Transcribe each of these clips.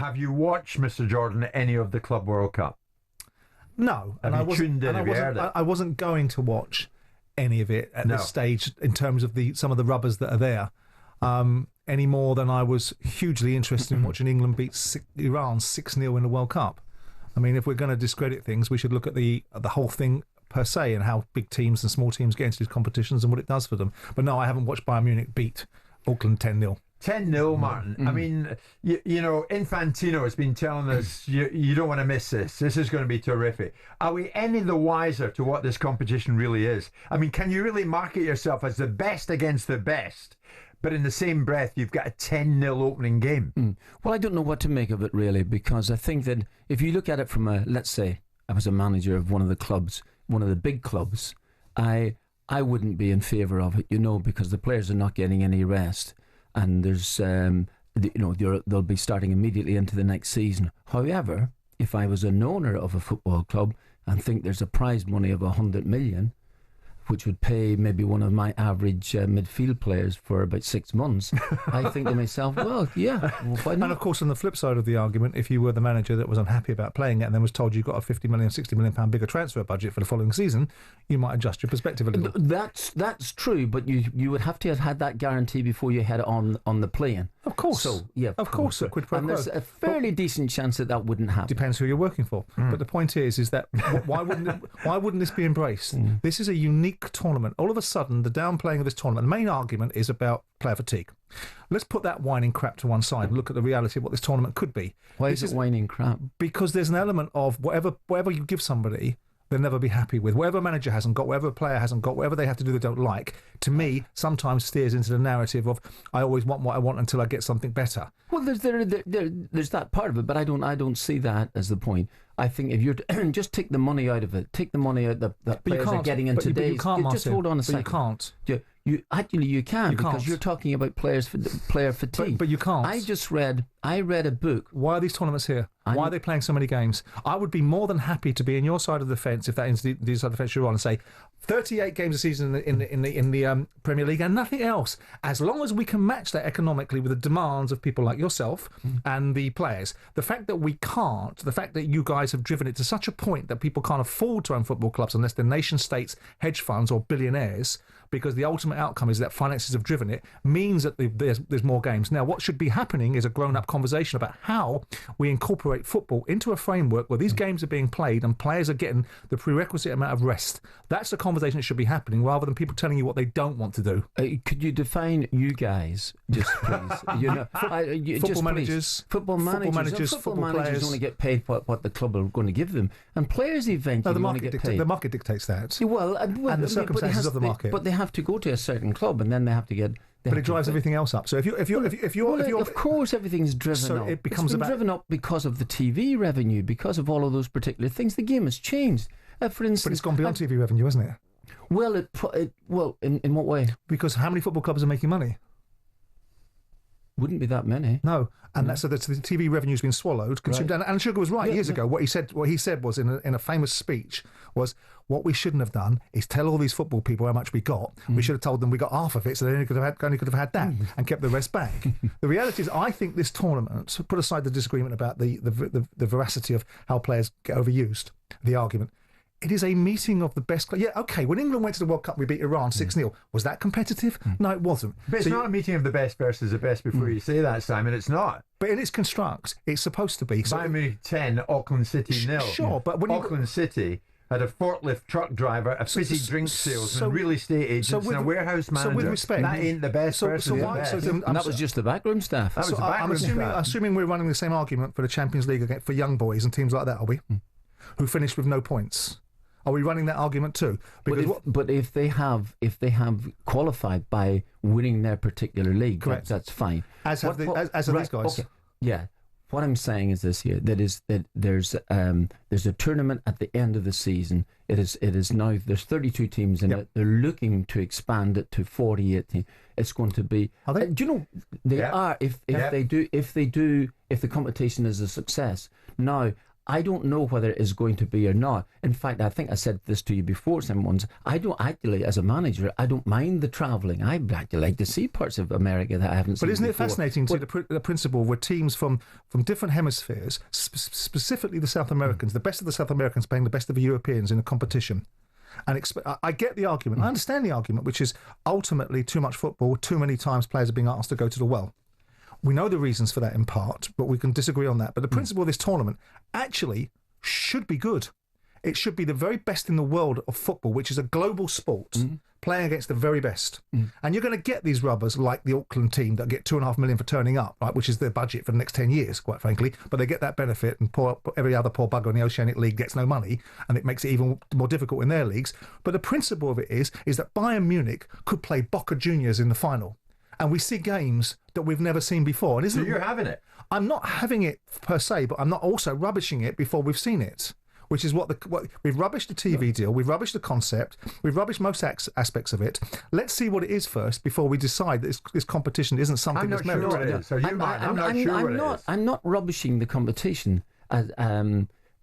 Have you watched, Mr. Jordan, any of the Club World Cup? No, Have you tuned in? I wasn't going to watch any of it at this stage in terms of some of the rubbers that are there, any more than I was hugely interested in watching England beat Iran 6-0 in the World Cup. I mean, if we're going to discredit things, we should look at the whole thing per se and how big teams and small teams get into these competitions and what it does for them. But no, I haven't watched Bayern Munich beat Auckland 10-0. 10-0, Martin. I mean, you know, Infantino has been telling us you don't want to miss this. This is going to be terrific. Are we any the wiser to what this competition really is? I mean, can you really market yourself as the best against the best, but in the same breath you've got a 10-0 opening game? Well, I don't know what to make of it really, because I think that if you look at it from let's say I was a manager of one of the clubs, one of the big clubs, I wouldn't be in favour of it, you know, because the players are not getting any rest. And there's, they'll be starting immediately into the next season. However, if I was an owner of a football club and think there's a prize money of 100 million, which would pay maybe one of my average midfield players for about 6 months, I think to myself, well, yeah, why not? And of course, on the flip side of the argument, if you were the manager that was unhappy about playing it and then was told you've got a 50 million, 60 million pound bigger transfer budget for the following season, you might adjust your perspective a little. That's true, but you would have to have had that guarantee before you head on the plane. Of course. So, yeah, of course. Quid pro and quo. there's a fairly decent chance that wouldn't happen. Depends who you're working for. But the point is that why wouldn't this be embraced? This is a unique tournament. All of a sudden, the downplaying of this tournament, the main argument is about player fatigue. Let's put that whining crap to one side and look at the reality of what this tournament could be. Why is it whining crap? Because there's an element of whatever you give somebody, they'll never be happy with. Whatever a manager hasn't got, whatever a player hasn't got, whatever they have to do they don't like, to me, sometimes steers into the narrative of, I always want what I want until I get something better. Well, there's that part of it, but I don't see that as the point. I think if you're just take the money out of it, take the money out that players are getting in today's. You can't, just hold on a second. You can't. You can because you're talking about player fatigue. But you can't. I read a book. Why are these tournaments here? Why are they playing so many games? I would be more than happy to be in your side of the fence if that is the side of the fence you're on and say 38 games a season in the Premier League and nothing else. As long as we can match that economically with the demands of people like yourself and the players. The fact that we can't, the fact that you guys have driven it to such a point that people can't afford to own football clubs unless they're nation states, hedge funds or billionaires, because the ultimate outcome is that finances have driven it, means that there's more games. Now, what should be happening is a grown-up conversation about how we incorporate football into a framework where these games are being played and players are getting the prerequisite amount of rest. That's the conversation that should be happening, rather than people telling you what they don't want to do. Could you define you guys, just please? Football managers, football managers, players only get paid what the club are going to give them, and players eventually only get paid. The market dictates that. Well, and the circumstances of the market. But they have to go to a certain club, and then they have to get. But it drives everything else up. So if you're of course everything's driven so up. It becomes driven up because of the TV revenue, because of all of those particular things. The game has changed. For instance, but it's gone beyond TV revenue, hasn't it? Well, in what way? Because how many football clubs are making money? Wouldn't be that many. No, and that's so the TV revenue's been swallowed. Consumed, right. And Sugar was right years ago. What he said was in a famous speech was, what we shouldn't have done is tell all these football people how much we got. We should have told them we got half of it, so they only could have had that and kept the rest back. The reality is, I think this tournament, put aside the disagreement about the veracity of how players get overused, the argument. It is a meeting of the best. Yeah, okay. When England went to the World Cup, we beat Iran 6-0. Was that competitive? No, it wasn't. But it's not a meeting of the best versus the best before you say that, Simon. It's not. But in its constructs, it's supposed to be. Bayern Munich 10, Auckland City 0. Sure, but when Auckland City had a forklift truck driver, a fizzy drink salesman, real estate agents, and a warehouse manager. So with respect, that ain't the best versus the best. And that was just the backroom staff. That was the backroom staff. Assuming we're running the same argument for the Champions League for young boys and teams like that, are we? Who finished with no points. Are we running that argument too? But if they have qualified by winning their particular league, that's fine. As have these guys. Okay. Yeah. What I'm saying is this here: that there's a tournament at the end of the season. It is now there's 32 teams in it. They're looking to expand it to 48 teams. It's going to be. Are they? Do you know they are? If the competition is a success. Now, I don't know whether it is going to be or not. In fact, I think I said this to you before, once. I don't actually, as a manager, I don't mind the travelling. I actually like to see parts of America that I haven't seen. But isn't it before. fascinating to the principle where teams from different hemispheres, specifically the South Americans, the best of the South Americans playing the best of the Europeans in a competition? And I get the argument. I understand the argument, which is ultimately too much football, too many times players are being asked to go to the well. We know the reasons for that in part, but we can disagree on that. But the principle of this tournament actually should be good. It should be the very best in the world of football, which is a global sport, playing against the very best. And you're going to get these rubbers like the Auckland team that get $2.5 million for turning up, right, which is their budget for the next 10 years, quite frankly. But they get that benefit, and every other poor bugger in the Oceanic League gets no money, and it makes it even more difficult in their leagues. But the principle of it is that Bayern Munich could play Boca Juniors in the final. And we see games that we've never seen before. And so you're having it? I'm not having it per se, but I'm not also rubbishing it before we've seen it, which is what we've rubbished the TV deal, we've rubbished the concept, we've rubbished most aspects of it. Let's see what it is first before we decide that this competition isn't something that's merited. I'm not rubbishing the competition as,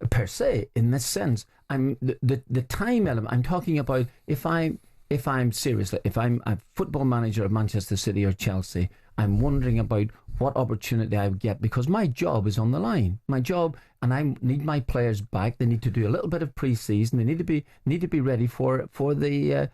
per se in this sense. I'm the time element. I'm talking about if I'm a football manager of Manchester City or Chelsea, I'm wondering about what opportunity I would get, because my job is on the line. My job, and I need my players back. They need to do a little bit of pre-season. They need to be ready for the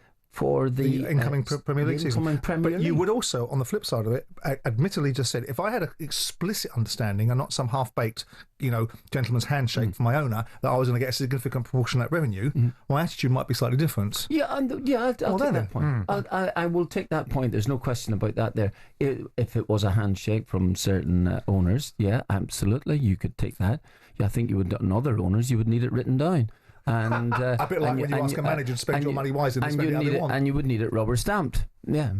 incoming Premier League season. But you would also, on the flip side of it, admittedly just said, if I had an explicit understanding and not some half-baked, gentleman's handshake from my owner that I was going to get a significant proportion of that revenue, my attitude might be slightly different. I'll take that point. I will take that point. There's no question about that there. If it was a handshake from certain owners, yeah, absolutely, you could take that. Yeah, I think you would, on other owners, you would need it written down. And a bit like when you ask a manager to spend your money wisely and spend it how they want. And you would need it rubber stamped. Yeah.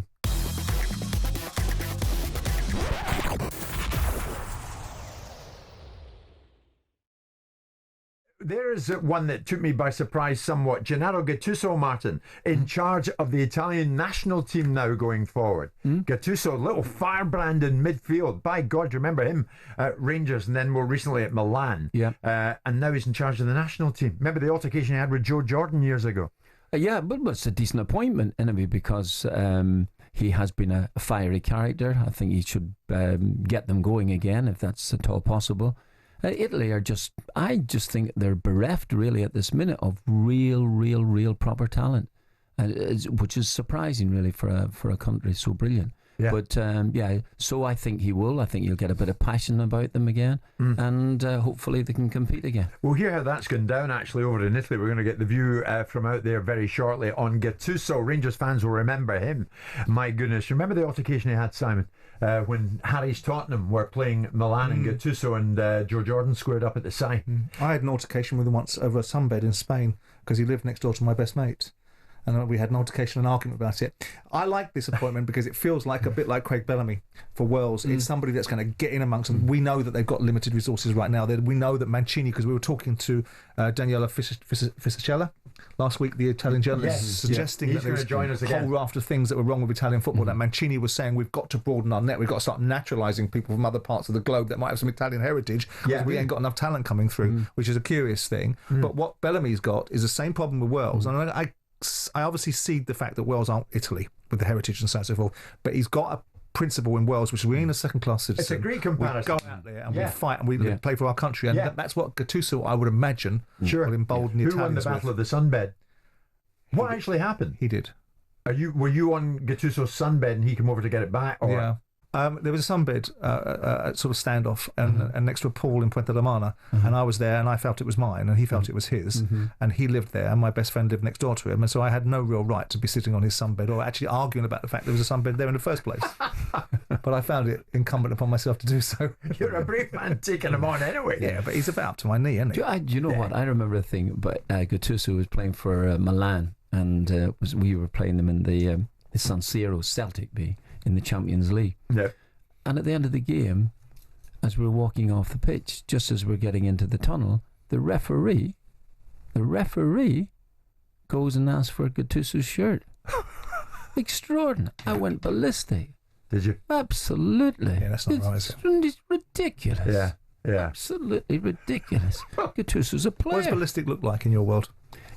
There's one that took me by surprise somewhat. Gennaro Gattuso, Martin, in charge of the Italian national team now going forward. Gattuso, little firebrand in midfield. By God, you remember him at Rangers and then more recently at Milan. Yeah. And now he's in charge of the national team. Remember the altercation he had with Joe Jordan years ago? Yeah, but it's a decent appointment anyway, because he has been a fiery character. I think he should get them going again, if that's at all possible. Italy I just think they're bereft really at this minute of real proper talent, which is surprising really for a country so brilliant. Yeah. But so I think he will. I think he'll get a bit of passion about them again, and hopefully they can compete again. We'll hear how that's gone down actually over in Italy. We're going to get the view from out there very shortly on Gattuso. Rangers fans will remember him. My goodness, remember the altercation he had, Simon, when Harry's Tottenham were playing Milan and Gattuso and Joe Jordan squared up at the side. I had an altercation with him once over a sunbed in Spain because he lived next door to my best mate. And we had an altercation, an argument about it. I like this appointment because it feels like a bit like Craig Bellamy for Wales. It's somebody that's going to get in amongst them. We know that they've got limited resources right now. We know that Mancini, because we were talking to Daniela Fisichella last week, the Italian journalist, suggesting that there was a whole raft of things that were wrong with Italian football. That Mancini was saying we've got to broaden our net. We've got to start naturalising people from other parts of the globe that might have some Italian heritage because we ain't got enough talent coming through, which is a curious thing. But what Bellamy's got is the same problem with Wales. And I obviously see the fact that Wales aren't Italy with the heritage and so on and so forth, but he's got a principle in Wales, which is we're in a second-class citizen. It's a great comparison. We go out there and we fight and we play for our country, and that's what Gattuso, I would imagine, will embolden the Italians. Who won the Battle of the Sunbed? What actually happened? He did. Were you on Gattuso's sunbed and he came over to get it back? Or? Yeah. There was a sunbed sort of standoff and next to a pool in Puente la Mana, and I was there and I felt it was mine and he felt it was his, and he lived there and my best friend lived next door to him, and so I had no real right to be sitting on his sunbed or actually arguing about the fact there was a sunbed there in the first place. But I found it incumbent upon myself to do so. You're a brave man taking him on anyway. Yeah, but he's about up to my knee, isn't he? Do you know what? I remember a thing, but Gattuso was playing for Milan, and we were playing them in the San Siro, Celtic in the Champions League. Yeah. And at the end of the game, as we were walking off the pitch, just as we're getting into the tunnel, the referee goes and asks for Gattuso's shirt. Extraordinary. I went ballistic. Did you? Absolutely. Yeah, that's not right. It's ridiculous. Yeah. Yeah. Absolutely ridiculous. Gattuso's a player. What does ballistic look like in your world?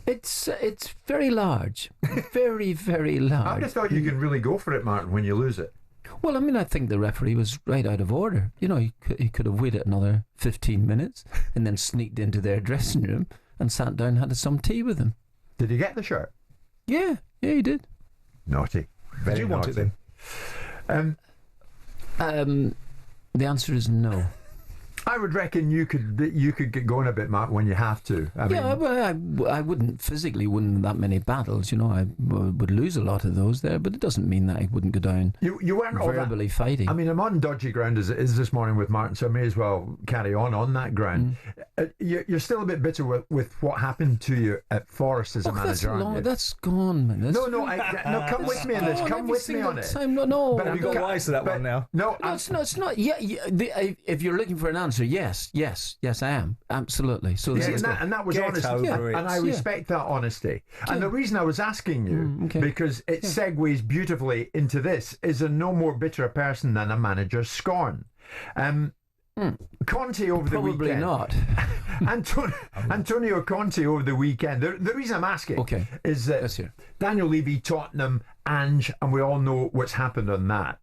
It's very large. Very, very large. I just thought you can really go for it, Martin, when you lose it. Well, I mean, I think the referee was right out of order. You know, he could have waited another 15 minutes and then sneaked into their dressing room and sat down and had some tea with them. Did he get the shirt? Yeah, he did. Naughty. Very Did you want naughty. it then? The answer is no. I would reckon you could get going a bit, Mark, when you have to. I wouldn't physically win that many battles. You know, I would lose a lot of those there, but it doesn't mean that I wouldn't go down. You weren't verbally fighting. I mean, I'm on dodgy ground as it is this morning with Martin, so I may as well carry on that ground. You're still a bit bitter with what happened to you at Forest as a manager, aren't you? That's gone, man. No, come with me on this. Come with me on it. No. But have you got wise to that one now? No, it's not. Yeah, if you're looking for an answer, yes, I am absolutely. So and that was honest, and I respect that honesty. Yeah. And the reason I was asking you, because it segues beautifully into this, is a no more bitter person than a manager's scorn. Conte over the weekend. Probably not. Antonio Conte over the weekend. The reason I'm asking is that Daniel Levy, Tottenham, Ange, and we all know what's happened on that.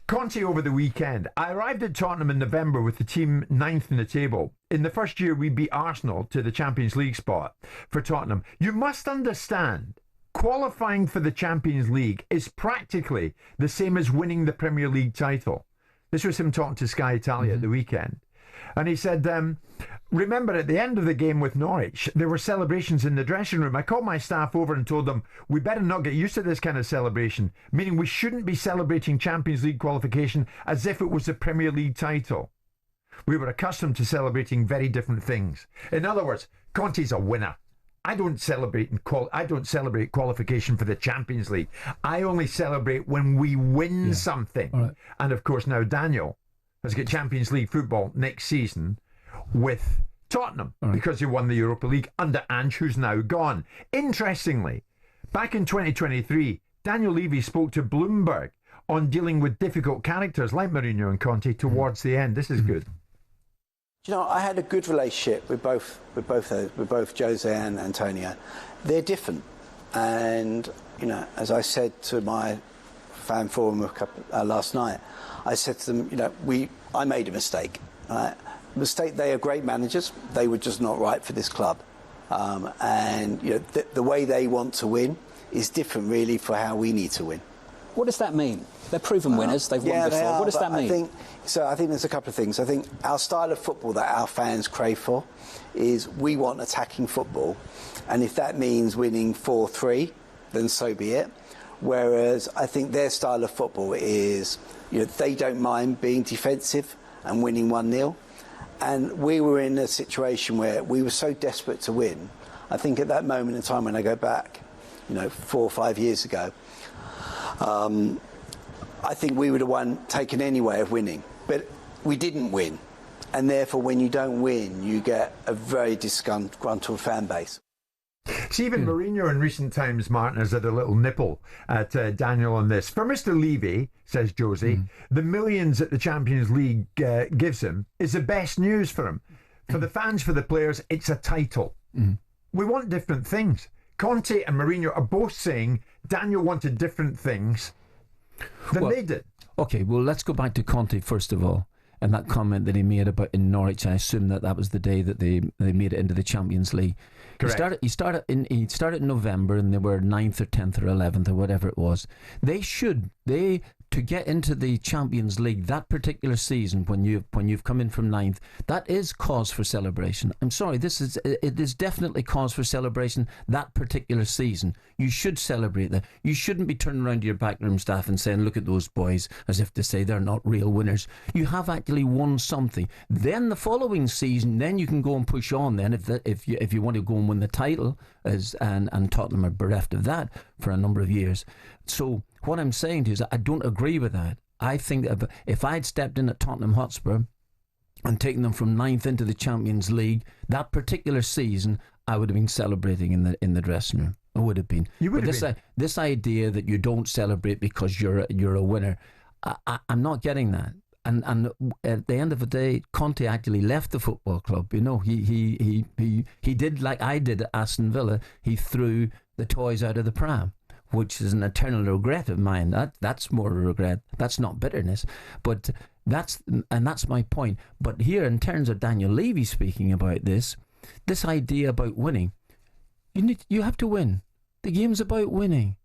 Conte over the weekend. I arrived at Tottenham in November with the team 9th in the table. In the first year, we beat Arsenal to the Champions League spot for Tottenham. You must understand, qualifying for the Champions League is practically the same as winning the Premier League title. This was him talking to Sky Italia at the weekend. And he said, remember at the end of the game with Norwich, there were celebrations in the dressing room. I called my staff over and told them, we better not get used to this kind of celebration, meaning we shouldn't be celebrating Champions League qualification as if it was a Premier League title. We were accustomed to celebrating very different things. In other words, Conte's a winner. I don't celebrate qualification for the Champions League. I only celebrate when we win something. Right. And of course now Daniel has got Champions League football next season with Tottenham because he won the Europa League under Ange, who's now gone. Interestingly, back in 2023, Daniel Levy spoke to Bloomberg on dealing with difficult characters like Mourinho and Conte towards the end. This is good. You know, I had a good relationship with both Jose and Antonio. They're different, and you know, as I said to my fan forum last night, I said to them, you know, I made a mistake. Right? Mistake. They are great managers. They were just not right for this club, and you know, the way they want to win is different, really, for how we need to win. What does that mean? They're proven winners. They've won before. What does that mean? I think there's a couple of things. I think our style of football that our fans crave for is we want attacking football. And if that means winning 4-3, then so be it. Whereas I think their style of football is, you know, they don't mind being defensive and winning 1-0. And we were in a situation where we were so desperate to win. I think at that moment in time, when I go back, you know, 4 or 5 years ago, I think we would have taken any way of winning. But we didn't win. And therefore, when you don't win, you get a very disgruntled fan base. See, even Mourinho in recent times, Martin, has had a little nipple at Daniel on this. For Mr. Levy, says Josie, the millions that the Champions League gives him is the best news for him. For the fans, for the players, it's a title. We want different things. Conte and Mourinho are both saying Daniel wanted different things than they did. Okay, well, let's go back to Conte first of all, and that comment that he made about in Norwich. I assume that was the day that they made it into the Champions League. Correct. He started in November, and they were 9th or 10th or 11th or whatever it was. To get into the Champions League that particular season, when you've come in from 9th, that is cause for celebration. I'm sorry, it is definitely cause for celebration that particular season. You should celebrate that. You shouldn't be turning around to your backroom staff and saying, look at those boys, as if to say they're not real winners. You have actually won something. Then the following season, then you can go and push on then if you want to go and win the title, and Tottenham are bereft of that for a number of years. So what I'm saying to you is I don't agree with that. I think that if I'd stepped in at Tottenham Hotspur and taken them from 9th into the Champions League that particular season, I would have been celebrating in the dressing room. I would have been. You would have been. This idea that you don't celebrate because you're a winner, I'm not getting that. And at the end of the day, Conte actually left the football club. You know, he did like I did at Aston Villa. He threw the toys out of the pram, which is an eternal regret of mine. That's more a regret. That's not bitterness, but that's my point. But here, in terms of Daniel Levy speaking about this idea about winning, you have to win. The game's about winning.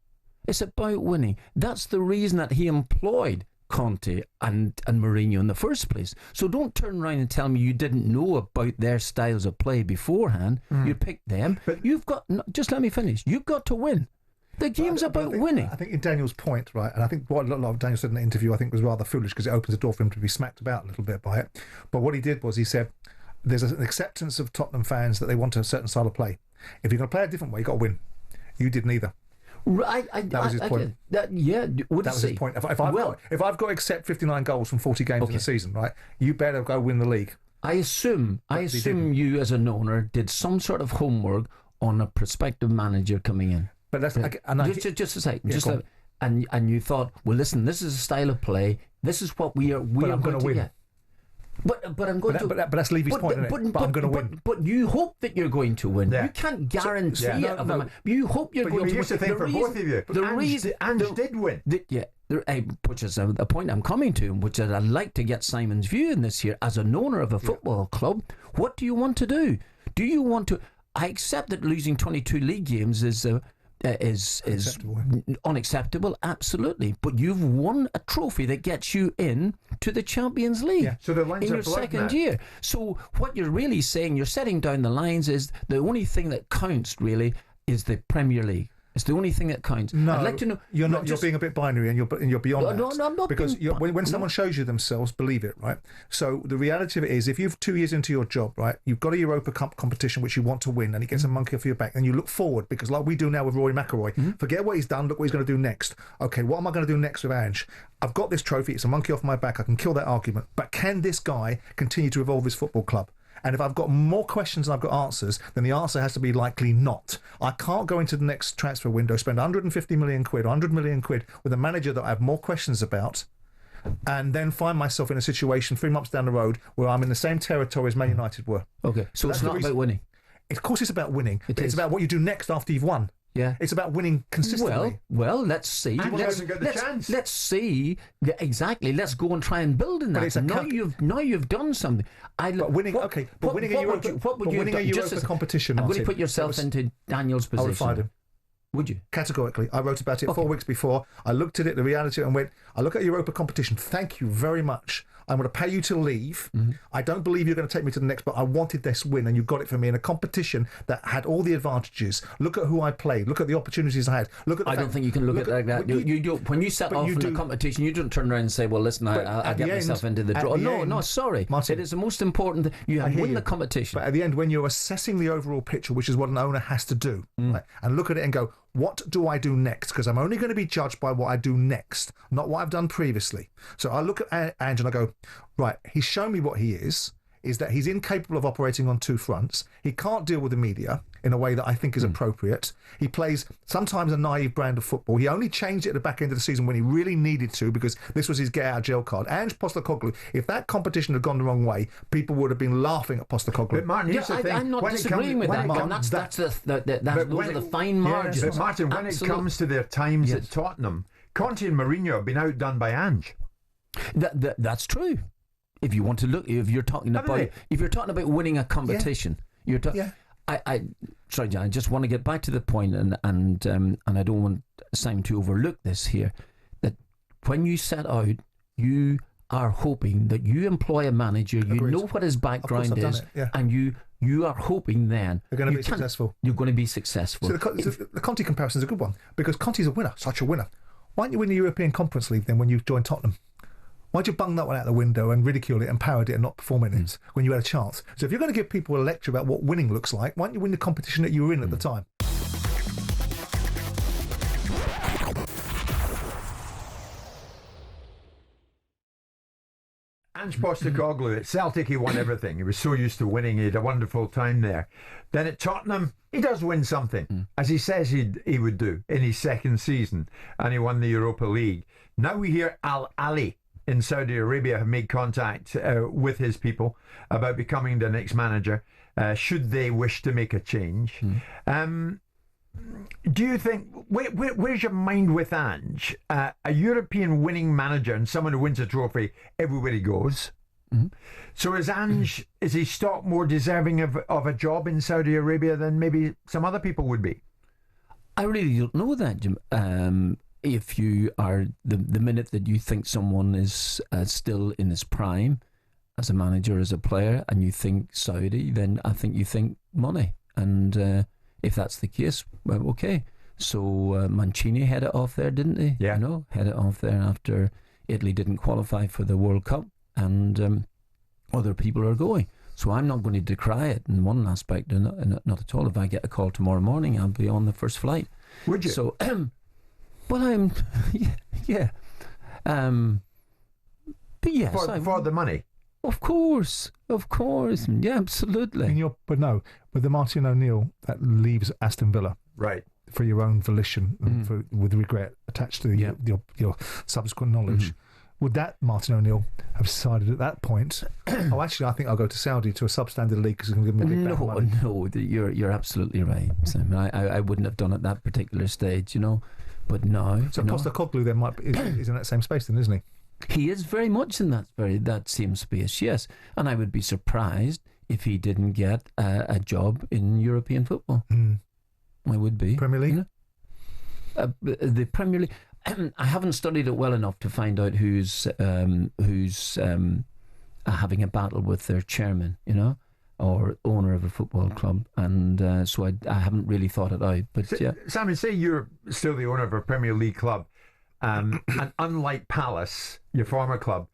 It's about winning. That's the reason that he employed Conte and Mourinho in the first place. So don't turn around and tell me you didn't know about their styles of play beforehand. You picked them. But just let me finish. You've got to win. The game's about winning. I think in Daniel's point, right, and I think what a lot of Daniel said in the interview, I think was rather foolish because it opens the door for him to be smacked about a little bit by it. But what he did was he said there's an acceptance of Tottenham fans that they want a certain style of play. If you're going to play a different way, you've got to win. You did neither. Right, that was his point. That was his point. If I've got to accept 59 goals from 40 games in the season, right, you better go win the league. I assume you as an owner did some sort of homework on a prospective manager coming in. But that's just a second. And you thought, well, listen, this is a style of play. This is what we are going to win. But I'm going to. But that's Levy's point, isn't it? But I'm going to win. But you hope that you're going to win. Yeah. You can't guarantee it. You hope you're going to win. Here's the thing for both of you. Ange did win. Which is a point I'm coming to, which is I'd like to get Simon's view in this here. As an owner of a football club, what do you want to do? Do you want to? I accept that losing 22 league games is unacceptable, absolutely. But you've won a trophy that gets you in to the Champions League so the lines in your second year. So what you're really saying, you're setting down the lines, is the only thing that counts really is the Premier League. It's the only thing that counts. No, I'd like to know. You're not. You're being a bit binary, and you're beyond that. No, I'm not. Because when someone shows you themselves, believe it, right? So the reality of it is, if you've 2 years into your job, right, you've got a Europa Cup competition which you want to win, and it gets a monkey off your back, and you look forward because, like we do now with Rory McIlroy, forget what he's done. Look what he's going to do next. Okay, what am I going to do next with Ange? I've got this trophy. It's a monkey off my back. I can kill that argument. But can this guy continue to evolve his football club? And if I've got more questions than I've got answers, then the answer has to be likely not. I can't go into the next transfer window, spend 150 million quid, 100 million quid with a manager that I have more questions about, and then find myself in a situation 3 months down the road where I'm in the same territory as Man United were. Okay, so it's not about winning. Of course it's about winning. It's about what you do next after you've won. Yeah, it's about winning consistently. Well, let's see. Let's see exactly. Let's go and try and build in that. Now you've done something. But winning a Europa competition. I'm going to put yourself into Daniel's position. I would have fired him. Would you? Categorically. I wrote about it 4 weeks before. I looked at it, the reality, and went, I look at Europa competition. Thank you very much. I'm going to pay you to leave. I don't believe you're going to take me to the next, but I wanted this win, and you got it for me in a competition that had all the advantages. Look at who I played. Look at the opportunities I had. I don't think you can look at it like that. You don't. When you set off in the competition, you don't turn around and say, "Well, listen, I get myself into the draw." No, sorry, Martin. It is the most important. You win the competition. But at the end, when you're assessing the overall picture, which is what an owner has to do, right, and look at it and go, what do I do next? Because I'm only going to be judged by what I do next, not what I've done previously. So I look at Ange and I go, right, he's shown me what he is that he's incapable of operating on two fronts. He can't deal with the media in a way that I think is appropriate. He plays sometimes a naive brand of football. He only changed it at the back end of the season when he really needed to, because this was his get-out-of-jail card. Ange Postecoglou, if that competition had gone the wrong way, people would have been laughing at Postecoglou. But Martin, here's the thing. I'm not disagreeing with that. Those are the fine margins. But Martin, when it comes to their times at Tottenham, Conte and Mourinho have been outdone by Ange. That's true. If you want to look, if you're talking about winning a competition, sorry, John, I just want to get back to the point, and I don't want Simon to overlook this here. That when you set out, you are hoping that you employ a manager, you know what his background is, and you are hoping then they're going to be successful. You're going to be successful. So the Conte comparison is a good one, because Conte's a winner, such a winner. Why don't you win the European Conference League then when you join Tottenham? Why'd you bung that one out the window and ridicule it and parody it and not perform in it when you had a chance? So if you're going to give people a lecture about what winning looks like, why don't you win the competition that you were in at the time? Ange Postecoglou at Celtic, he won everything. He was so used to winning. He had a wonderful time there. Then at Tottenham, he does win something, as he says he would do in his second season, and he won the Europa League. Now we hear Al Ali in Saudi Arabia have made contact with his people about becoming the next manager, should they wish to make a change. Do you think, where's your mind with Ange? A European winning manager and someone who wins a trophy everywhere he goes. So is Ange, is he stock more deserving of a job in Saudi Arabia than maybe some other people would be? I really don't know that, Jim. If you are, the minute that you think someone is still in his prime as a manager, as a player, and you think Saudi, then I think you think money. And if that's the case, well, okay. So Mancini had it off there, didn't he? Yeah. Had it off there after Italy didn't qualify for the World Cup, and other people are going. So I'm not going to decry it in one aspect, not at all. If I get a call tomorrow morning, I'll be on the first flight. Would you? So, well, I'm, yeah. But yes. For the money? Of course. Yeah, absolutely. But the Martin O'Neill that leaves Aston Villa. Right. For your own volition, with regret attached to your subsequent knowledge. Would that Martin O'Neill have decided at that point, oh, actually, I think I'll go to Saudi to a substandard league because it's going to give me a big bag of money? No, you're absolutely right, Simon. I wouldn't have done it at that particular stage, But no. So Postecoglou then is in that same space then, isn't he? He is very much in that same space, yes. And I would be surprised if he didn't get a job in European football. I would be. Premier League? The Premier League. I haven't studied it well enough to find out who's having a battle with their chairman, or owner of a football club, and so I haven't really thought it out. But yeah, Simon, say you're still the owner of a Premier League club, and unlike Palace, your former club,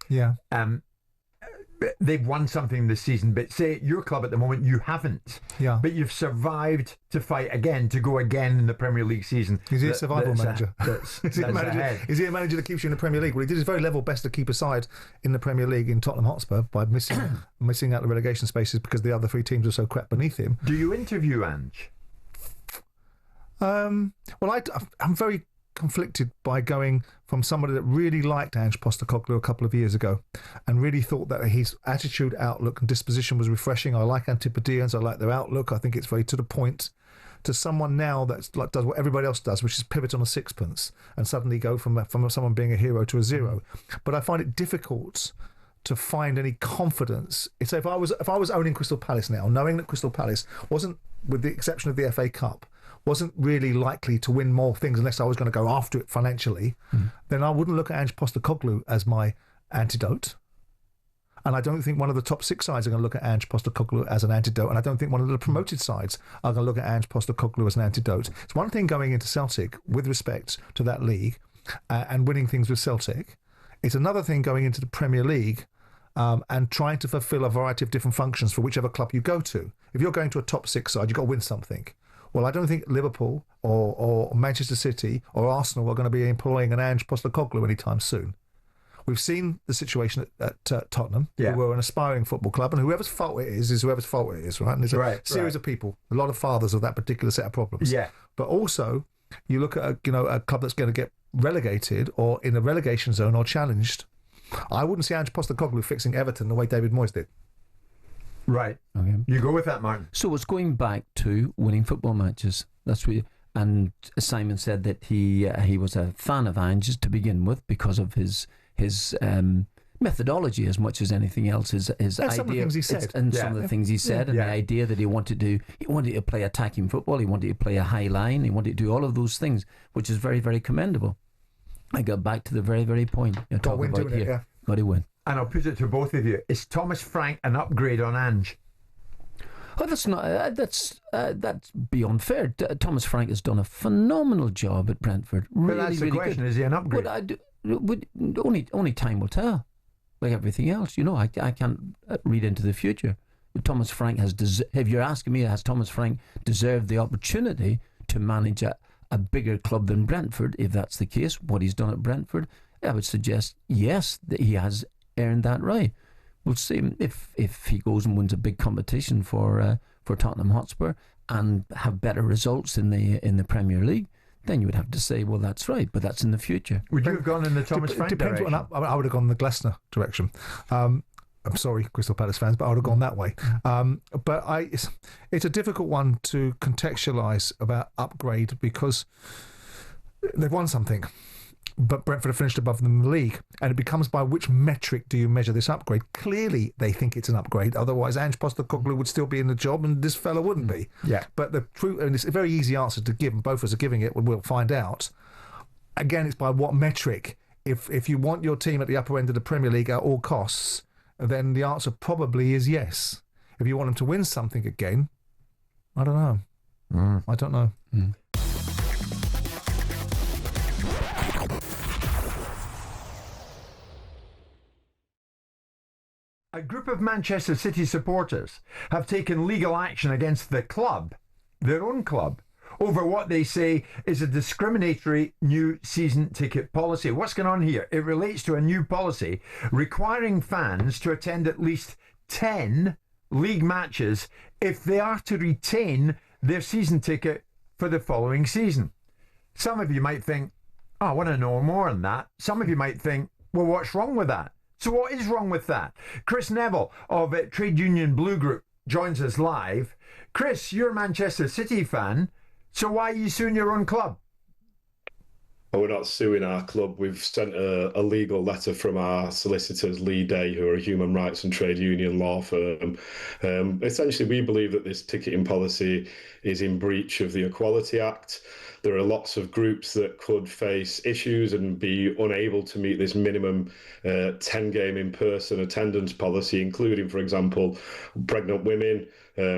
they've won something this season, but say your club at the moment, you haven't. Yeah. But you've survived to fight again, to go again in the Premier League season. Is he a survival manager? Is he a manager that keeps you in the Premier League? Well, he did his very level best to keep a side in the Premier League in Tottenham Hotspur by missing out the relegation spaces because the other three teams were so crap beneath him. Do you interview Ange? Well, I'm very conflicted by going from somebody that really liked Ange Postecoglou a couple of years ago and really thought that his attitude, outlook and disposition was refreshing. I like Antipodeans, I like their outlook, I think it's very to the point, to someone now that does what everybody else does, which is pivot on a sixpence and suddenly go from someone being a hero to a zero. But I find it difficult to find any confidence. So if I was owning Crystal Palace now, knowing that Crystal Palace wasn't, with the exception of the FA Cup, wasn't really likely to win more things unless I was going to go after it financially, then I wouldn't look at Ange Postecoglou as my antidote. And I don't think one of the top six sides are going to look at Ange Postecoglou as an antidote. And I don't think one of the promoted sides are going to look at Ange Postecoglou as an antidote. It's one thing going into Celtic with respect to that league and winning things with Celtic. It's another thing going into the Premier League and trying to fulfil a variety of different functions for whichever club you go to. If you're going to a top six side, you've got to win something. Well, I don't think Liverpool or Manchester City or Arsenal are going to be employing an Ange Postecoglou anytime soon. We've seen the situation at Tottenham, who were an aspiring football club, and whoever's fault it is whoever's fault it is, right? And there's a series of people, a lot of fathers of that particular set of problems. Yeah. But also, you look at a club that's going to get relegated or in a relegation zone or challenged. I wouldn't see Ange Postecoglou fixing Everton the way David Moyes did. Right. Okay. You go with that, Martin. So it's going back to winning football matches. That's what. And Simon said that he was a fan of Ange's to begin with because of his methodology as much as anything else. His idea, some of the things he said, some of the things he said, and the idea that he wanted to play attacking football. He wanted to play a high line. He wanted to do all of those things, which is very, very commendable. I got back to the very, very point you're talking about here. Got to win. And I'll put it to both of you: is Thomas Frank an upgrade on Ange? Oh, that's not. That's beyond fair. Thomas Frank has done a phenomenal job at Brentford. Really, but that's the question: good. Is he an upgrade? Only time will tell. Like everything else, I can't read into the future. But Thomas Frank if you're asking me, has Thomas Frank deserved the opportunity to manage a bigger club than Brentford? If that's the case, what he's done at Brentford, I would suggest yes, that he has earned that right. We'll see if he goes and wins a big competition for Tottenham Hotspur and have better results in the Premier League, then you would have to say, well, that's right, but that's in the future. Would you have gone in the Thomas Frank depends direction? I would have gone in the Glessner direction. I'm sorry, Crystal Palace fans, but I would have gone that way. But it's a difficult one to contextualise about upgrade because they've won something, but Brentford have finished above them in the league, and it becomes by which metric do you measure this upgrade? Clearly, they think it's an upgrade. Otherwise, Ange Postecoglou would still be in the job, and this fella wouldn't be. Yeah. But the truth, and it's a very easy answer to give, and both of us are giving it. We'll find out. Again, it's by what metric. If you want your team at the upper end of the Premier League at all costs, then the answer probably is yes. If you want them to win something again, I don't know. I don't know. A group of Manchester City supporters have taken legal action against the club, their own club, over what they say is a discriminatory new season ticket policy. What's going on here? It relates to a new policy requiring fans to attend at least 10 league matches if they are to retain their season ticket for the following season. Some of you might think, oh, I want to know more on that. Some of you might think, well, what's wrong with that? So what is wrong with that? Chris Neville of Trade Union Blue Group joins us live. Chris, you're a Manchester City fan. So why are you suing your own club? Well, we're not suing our club. We've sent a legal letter from our solicitors, Lee Day, who are a human rights and trade union law firm. Essentially, we believe that this ticketing policy is in breach of the Equality Act. There are lots of groups that could face issues and be unable to meet this minimum 10-game in-person attendance policy, including, for example, pregnant women,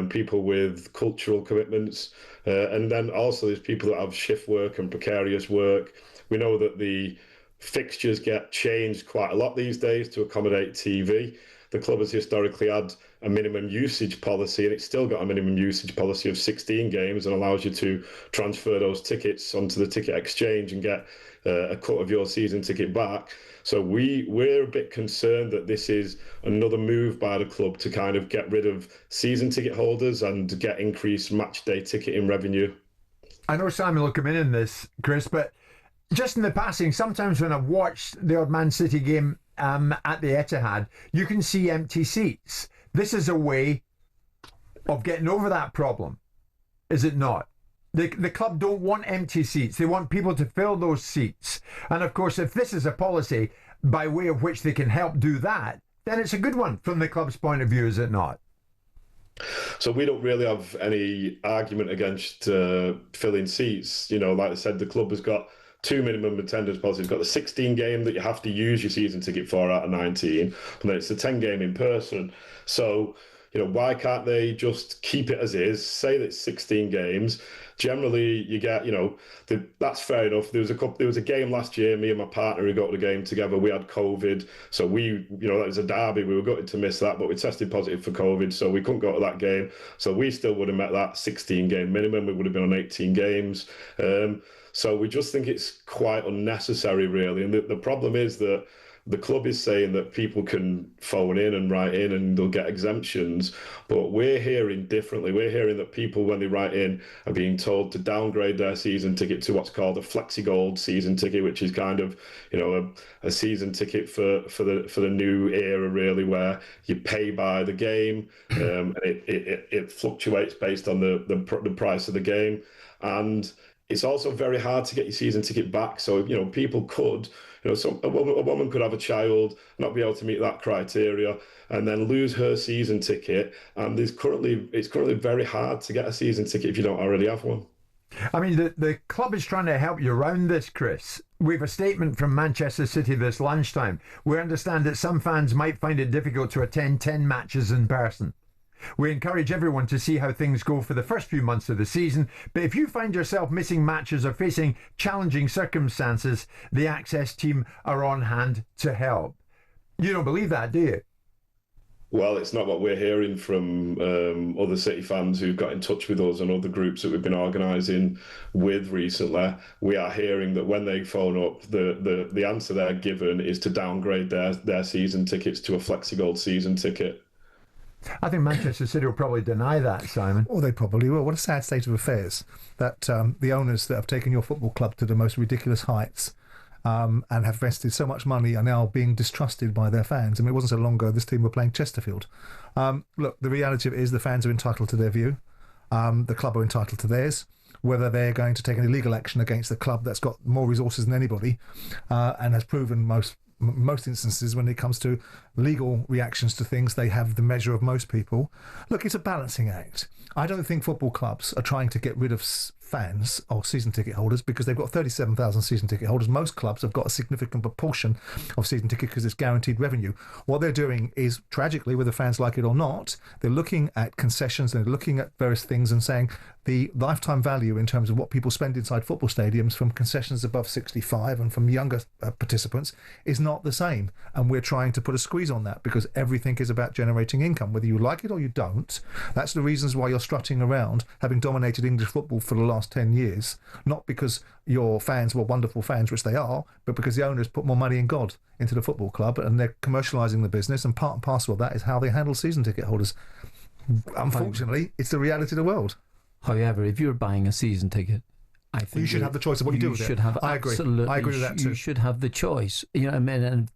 people with cultural commitments, and then also there's people that have shift work and precarious work. We know that the fixtures get changed quite a lot these days to accommodate TV. The club has historically had a minimum usage policy, and it's still got a minimum usage policy of 16 games and allows you to transfer those tickets onto the ticket exchange and get a cut of your season ticket back. So we're a bit concerned that this is another move by the club to kind of get rid of season ticket holders and get increased match day ticketing revenue. I know Samuel will come in this, Chris, but just in the passing, sometimes when I've watched the odd Man City game at the Etihad, you can see empty seats. This is a way of getting over that problem, is it not? The club don't want empty seats. They want people to fill those seats. And of course, if this is a policy by way of which they can help do that, then it's a good one from the club's point of view, is it not? So we don't really have any argument against filling seats. You know, like I said, the club has got 2 minimum attendance policies. It's got the 16 game that you have to use your season ticket for out of 19, and then it's the 10 game in person. So, you know, why can't they just keep it as is, say that it's 16 games? Generally, you get, you know, that's fair enough. There was a game last year, me and my partner who got the game together, we had COVID. So we, you know, that was a derby. We were gutted to miss that, but we tested positive for COVID, so we couldn't go to that game. So we still would have met that 16 game minimum. We would have been on 18 games. So we just think it's quite unnecessary, really. And the problem is that the club is saying that people can phone in and write in and they'll get exemptions, but we're hearing differently. We're hearing that people, when they write in, are being told to downgrade their season ticket to what's called a Flexi Gold season ticket, which is kind of, you know, a season ticket for the new era, really, where you pay by the game, and it fluctuates based on the price of the game, and it's also very hard to get your season ticket back. So, you know, people could, you know, a woman could have a child, not be able to meet that criteria, and then lose her season ticket. And it's currently very hard to get a season ticket if you don't already have one. I mean, the club is trying to help you around this, Chris. We have a statement from Manchester City this lunchtime. We understand that some fans might find it difficult to attend 10 matches in person. We encourage everyone to see how things go for the first few months of the season, but if you find yourself missing matches or facing challenging circumstances, the Access team are on hand to help. You don't believe that, do you? Well, it's not what we're hearing from other City fans who've got in touch with us and other groups that we've been organising with recently. We are hearing that when they phone up, the answer they're given is to downgrade their season tickets to a Flexi Gold season ticket. I think Manchester City will probably deny that, Simon. Or they probably will. What a sad state of affairs that the owners that have taken your football club to the most ridiculous heights and have invested so much money are now being distrusted by their fans. I mean, it wasn't so long ago this team were playing Chesterfield. Look, the reality of it is the fans are entitled to their view. The club are entitled to theirs. Whether they're going to take any legal action against the club that's got more resources than anybody and has proven most instances when it comes to legal reactions to things, they have the measure of most people. Look, it's a balancing act. I don't think football clubs are trying to get rid of fans or season ticket holders because they've got 37,000 season ticket holders. Most clubs have got a significant proportion of season ticket because it's guaranteed revenue. What they're doing is, tragically, whether fans like it or not, they're looking at concessions, they're looking at various things and saying the lifetime value in terms of what people spend inside football stadiums from concessions above 65 and from younger participants is not the same. And we're trying to put a squeeze on that because everything is about generating income, whether you like it or you don't. That's the reasons why you're strutting around having dominated English football for the last 10 years, not because your fans were wonderful fans, which they are, but because the owners put more money in God into the football club and they're commercialising the business, and part and parcel of that is how they handle season ticket holders. Unfortunately, it's the reality of the world. However, if you're buying a season ticket, I think you should have the choice of what you do with it. I agree with that too. You should have the choice. You know, I mean,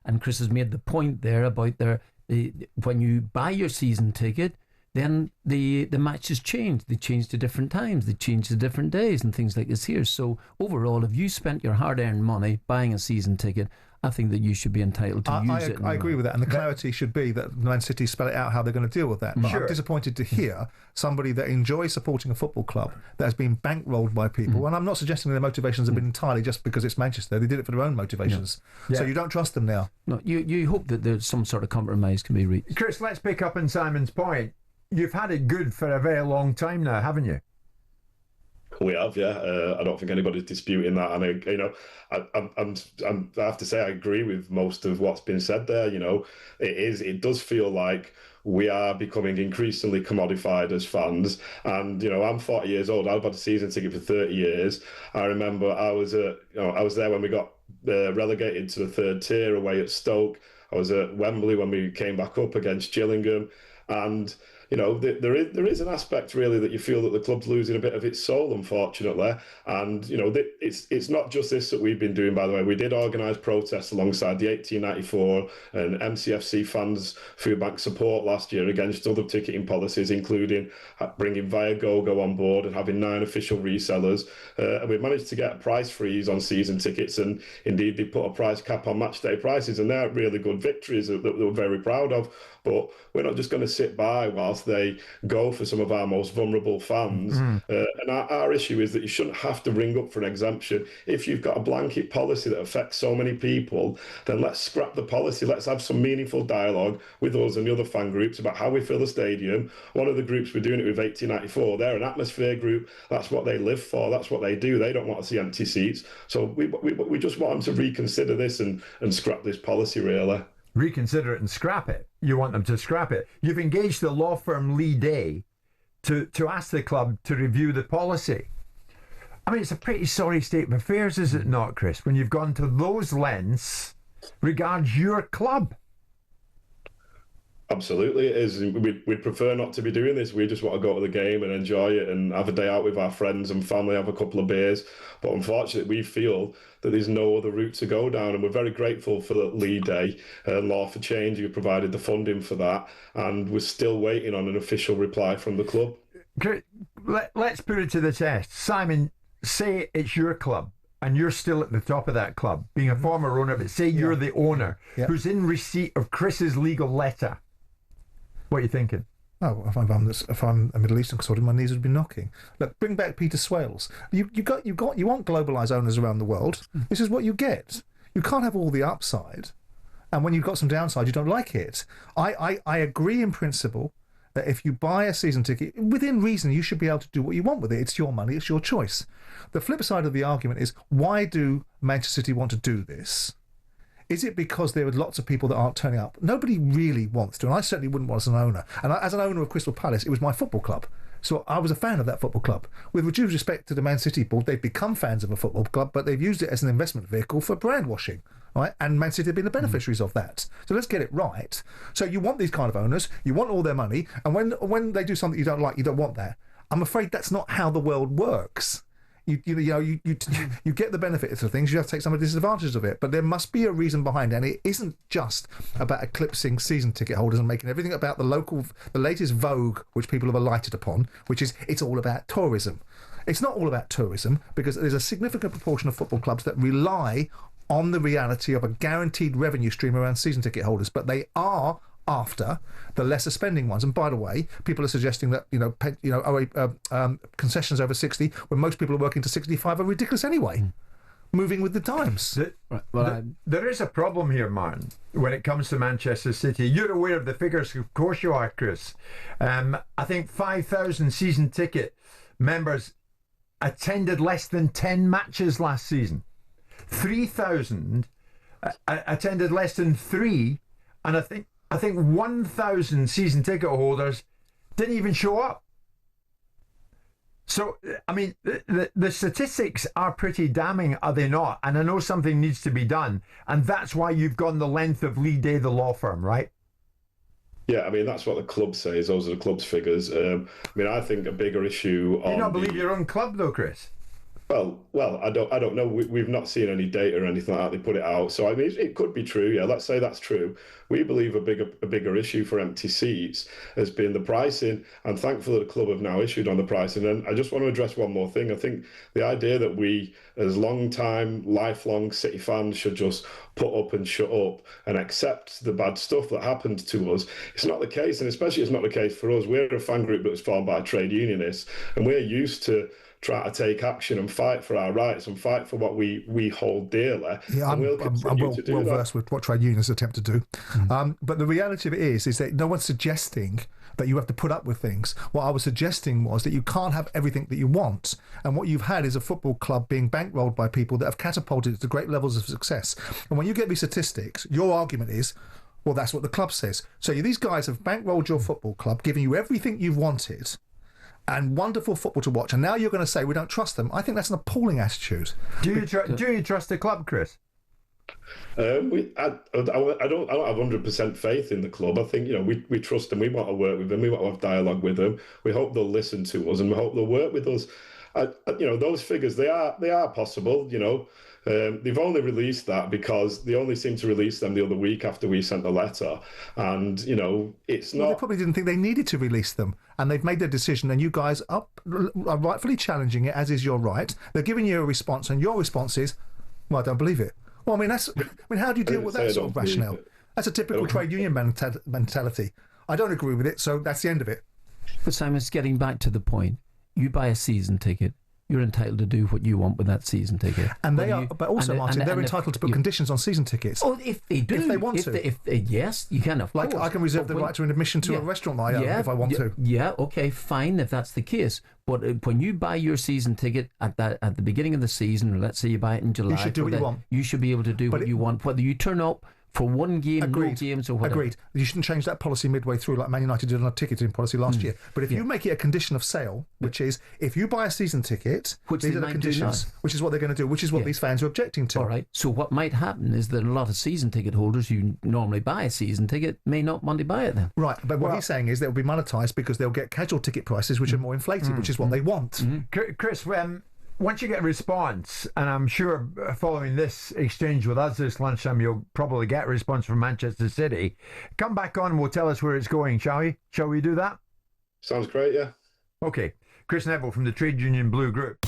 and Chris has made the point there about when you buy your season ticket, then the matches change. They change to different times. They change to different days and things like this here. So overall, if you spent your hard-earned money buying a season ticket, I think that you should be entitled to use it. I agree with that. And the clarity should be that Man City spell it out how they're going to deal with that. But I'm disappointed to hear somebody that enjoys supporting a football club that has been bankrolled by people. And I'm not suggesting their motivations have been entirely just because it's Manchester. They did it for their own motivations. So you don't trust them now. No, you hope that there's some sort of compromise can be reached. Chris, let's pick up on Simon's point. You've had it good for a very long time now, haven't you? We have, yeah. I don't think anybody's disputing that, and I have to say I agree with most of what's been said there. You know, it does feel like we are becoming increasingly commodified as fans. And you know, I'm 40 years old. I've had a season ticket for 30 years. I remember I was there when we got relegated to the third tier away at Stoke. I was at Wembley when we came back up against Gillingham, and you know, there is an aspect really that you feel that the club's losing a bit of its soul, unfortunately. And you know, it's not just this that we've been doing. By the way, we did organise protests alongside the 1894 and MCFC fans food bank support last year against other ticketing policies, including bringing Viagogo on board and having 9 official resellers. And we managed to get a price freeze on season tickets, and indeed they put a price cap on match day prices, and they're really good victories that we're very proud of. But we're not just going to sit by whilst they go for some of our most vulnerable fans. And our issue is that you shouldn't have to ring up for an exemption. If you've got a blanket policy that affects so many people, then let's scrap the policy. Let's have some meaningful dialogue with us and the other fan groups about how we fill the stadium. One of the groups we're doing it with, 1894, they're an atmosphere group. That's what they live for. That's what they do. They don't want to see empty seats. So we just want them to reconsider this and scrap this policy, really. Reconsider it and scrap it. You want them to scrap it. You've engaged the law firm Lee Day to ask the club to review the policy. I mean, it's a pretty sorry state of affairs, is it not, Chris, when you've gone to those lengths regards your club? Absolutely, it is. We'd prefer not to be doing this. We just want to go to the game and enjoy it and have a day out with our friends and family, have a couple of beers. But unfortunately, we feel that there's no other route to go down. And we're very grateful for the Lee Day Law for Change, who provided the funding for that. And we're still waiting on an official reply from the club. Let's put it to the test. Simon, say it's your club and you're still at the top of that club, being a former owner, but say you're the owner who's in receipt of Chris's legal letter. What are you thinking? Oh, if I'm a Middle Eastern consortium, my knees would be knocking. Look, bring back Peter Swales. You want globalised owners around the world. This is what you get. You can't have all the upside, and when you've got some downside, you don't like it. I agree in principle that if you buy a season ticket, within reason, you should be able to do what you want with it. It's your money, it's your choice. The flip side of the argument is, why do Manchester City want to do this? Is it because there are lots of people that aren't turning up? Nobody really wants to, and I certainly wouldn't want as an owner. And as an owner of Crystal Palace, it was my football club. So I was a fan of that football club. With due respect to the Man City board, they've become fans of a football club, but they've used it as an investment vehicle for brand washing. right? And Man City have been the beneficiaries of that. So let's get it right. So you want these kind of owners, you want all their money, and when they do something you don't like, you don't want that. I'm afraid that's not how the world works. You get the benefits of things, you have to take some of the disadvantages of it. But there must be a reason behind it, and it isn't just about eclipsing season ticket holders and making everything about the latest vogue, which people have alighted upon, which is it's all about tourism. It's not all about tourism, because there's a significant proportion of football clubs that rely on the reality of a guaranteed revenue stream around season ticket holders, but they are after the lesser spending ones. And by the way, people are suggesting that concessions over 60, when most people are working to 65, are ridiculous anyway. Moving with the times. There is a problem here, Martin, when it comes to Manchester City. You're aware of the figures, of course you are, Chris. I think 5,000 season ticket members attended less than 10 matches last season. 3,000 attended less than 3, and I think 1,000 season ticket holders didn't even show up. So, I mean, the statistics are pretty damning, are they not? And I know something needs to be done, and that's why you've gone the length of Lee Day, the law firm, right? Yeah, I mean, that's what the club says. Those are the club's figures. I mean, I think a bigger issue Do you not believe your own club, though, Chris? Well, I don't know. We've not seen any data or anything like that. They put it out, so I mean, it could be true. Yeah, let's say that's true. We believe a bigger issue for empty seats has been the pricing, and thankfully the club have now issued on the pricing. And I just want to address one more thing. I think the idea that we, as lifelong City fans, should just put up and shut up and accept the bad stuff that happened to us, it's not the case, and especially it's not the case for us. We're a fan group that was formed by trade unionists, and we're used to try to take action and fight for our rights and fight for what we hold dearly. Yeah, I'm well versed with what trade unions attempt to do. But the reality of it is that no one's suggesting that you have to put up with things. What I was suggesting was that you can't have everything that you want. And what you've had is a football club being bankrolled by people that have catapulted it to great levels of success. And when you get these statistics, your argument is, well, that's what the club says. So these guys have bankrolled your football club, giving you everything you've wanted, and wonderful football to watch, and now you're going to say we don't trust them. I think that's an appalling attitude. Do you trust the club, Chris? I don't have 100% faith in the club. I think we trust them. We want to work with them. We want to have dialogue with them. We hope they'll listen to us, and we hope they'll work with us. Those figures, they are possible. They've only released that because they only seem to release them the other week after we sent the letter, and it's not. Well, they probably didn't think they needed to release them, and they've made their decision. And you guys are rightfully challenging it, as is your right. They're giving you a response, and your response is, "Well, I don't believe it." Well, I mean, how do you deal with that sort of rationale? That's a typical trade union mentality. I don't agree with it, so that's the end of it. But Simon, it's getting back to the point. You buy a season ticket, you're entitled to do what you want with that season ticket. And but also, Martin, they're entitled to put conditions on season tickets. Oh, if they do. If they want to. Yes, you can, of course. Like, I can reserve the right to an admission to a restaurant I own if I want to. Yeah, okay, fine, if that's the case. But when you buy your season ticket at the beginning of the season, or let's say you buy it in July, you should do what you want. You should be able to do what you want, whether you turn up for one game, no games, or whatever. Agreed. You shouldn't change that policy midway through like Man United did on a ticketing policy last year. But if you make it a condition of sale, which is if you buy a season ticket, these are the conditions, which is what they're going to do, which is what these fans are objecting to. All right. So what might happen is that a lot of season ticket holders who normally buy a season ticket may not want to buy it then. Right. But what he's saying is they'll be monetised because they'll get casual ticket prices which are more inflated, which is what they want. Chris, once you get a response, and I'm sure following this exchange with us this lunchtime, you'll probably get a response from Manchester City. Come back on and we'll tell us where it's going, shall we? Shall we do that? Sounds great, yeah. Okay. Chris Neville from the Trade Union Blue Group.